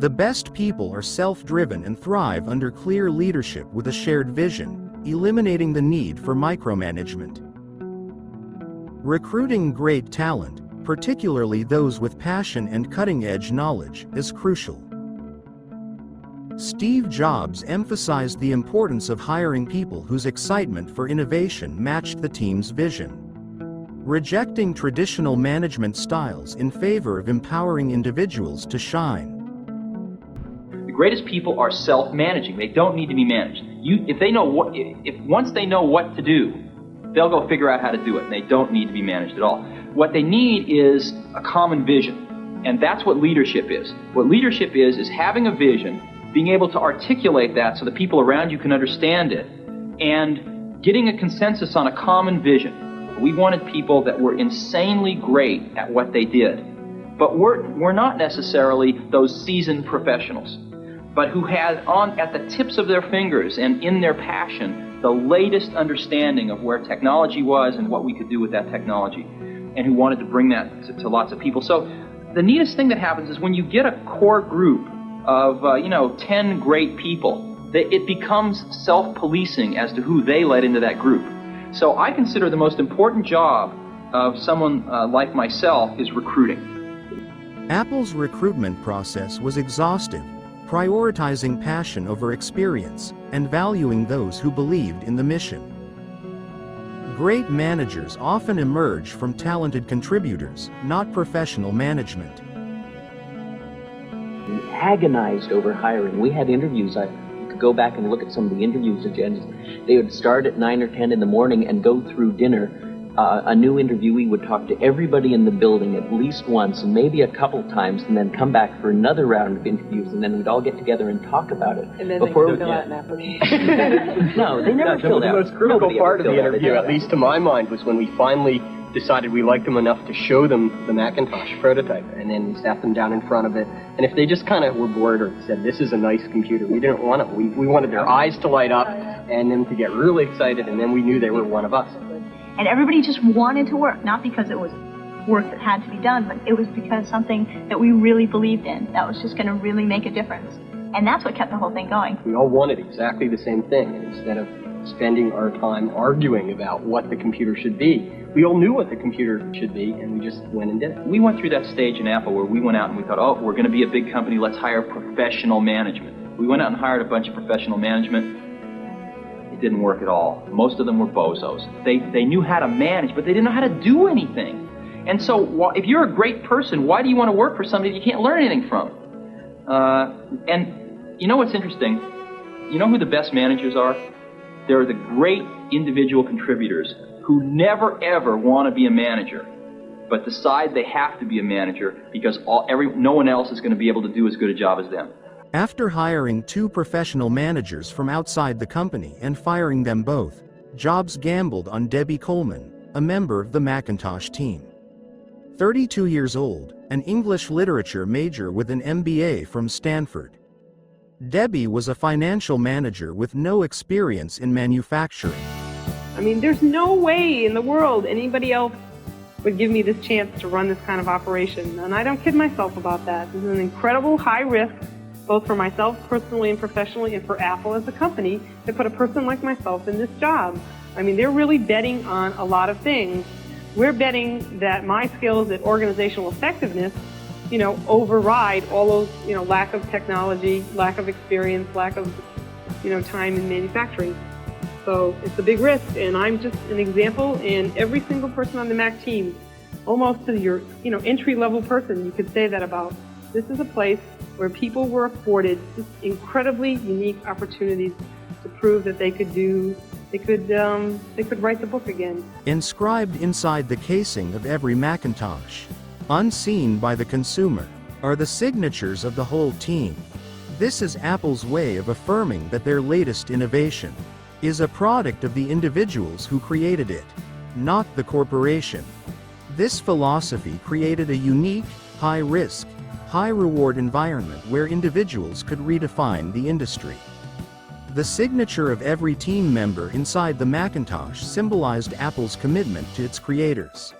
The best people are self-driven and thrive under clear leadership with a shared vision, eliminating the need for micromanagement. Recruiting great talent, particularly those with passion and cutting-edge knowledge, is crucial. Steve Jobs emphasized the importance of hiring people whose excitement for innovation matched the team's vision. Rejecting traditional management styles in favor of empowering individuals to shine. The greatest people are self-managing. They don't need to be managed. Once they know what to do, they'll go figure out how to do it, and they don't need to be managed at all. What they need is a common vision, and that's what leadership is. What leadership is having a vision, being able to articulate that so the people around you can understand it, and getting a consensus on a common vision. We wanted people that were insanely great at what they did, but we're not necessarily those seasoned professionals, but who had at the tips of their fingers and in their passion the latest understanding of where technology was and what we could do with that technology, and who wanted to bring that to lots of people. So the neatest thing that happens is when you get a core group of 10 great people, it becomes self-policing as to who they let into that group. So I consider the most important job of someone like myself is recruiting. Apple's recruitment process was exhaustive, prioritizing passion over experience, and valuing those who believed in the mission. Great managers often emerge from talented contributors, not professional management. We agonized over hiring. We had interviews. You could go back and look at some of the interviews agendas. They would start at 9 or 10 in the morning and go through dinner. A new interviewee would talk to everybody in the building at least once, and maybe a couple times, and then come back for another round of interviews, and then we'd all get together and talk about it. And then before they fill out an application. No, they never filled out. The most critical part of the interview, at least to my mind, was when we finally decided we liked them enough to show them the Macintosh prototype, and then we sat them down in front of it, and if they just kind of were bored or said, this is a nice computer, we didn't want it. We wanted their eyes to light up and them to get really excited, and then we knew they were one of us. And everybody just wanted to work, not because it was work that had to be done, but it was because something that we really believed in, that was just going to really make a difference. And that's what kept the whole thing going. We all wanted exactly the same thing, and instead of spending our time arguing about what the computer should be, we all knew what the computer should be, and we just went and did it. We went through that stage in Apple where we went out and we thought, oh, we're going to be a big company, let's hire professional management. We went out and hired a bunch of professional management. It didn't work at all. Most of them were bozos. They knew how to manage, but they didn't know how to do anything. And so if you're a great person, why do you want to work for somebody you can't learn anything from? And you know what's interesting? You know who the best managers are? They're the great individual contributors who never ever want to be a manager, but decide they have to be a manager because no one else is going to be able to do as good a job as them. After hiring 2 professional managers from outside the company and firing them both, Jobs gambled on Debbie Coleman, a member of the Macintosh team. 32 years old, an English literature major with an MBA from Stanford. Debbie was a financial manager with no experience in manufacturing. I mean, there's no way in the world anybody else would give me this chance to run this kind of operation. And I don't kid myself about that. This is an incredible high risk, both for myself personally and professionally, and for Apple as a company, to put a person like myself in this job. I mean, they're really betting on a lot of things. We're betting that my skills at organizational effectiveness, override all those, lack of technology, lack of experience, lack of, time in manufacturing. So it's a big risk, and I'm just an example, and every single person on the Mac team, almost to your, entry-level person, you could say that about. This is a place where people were afforded just incredibly unique opportunities to prove that they could write the book again. Inscribed inside the casing of every Macintosh, unseen by the consumer, are the signatures of the whole team. This is Apple's way of affirming that their latest innovation is a product of the individuals who created it, not the corporation. This philosophy created a unique, high-risk, high-reward environment where individuals could redefine the industry. The signature of every team member inside the Macintosh symbolized Apple's commitment to its creators.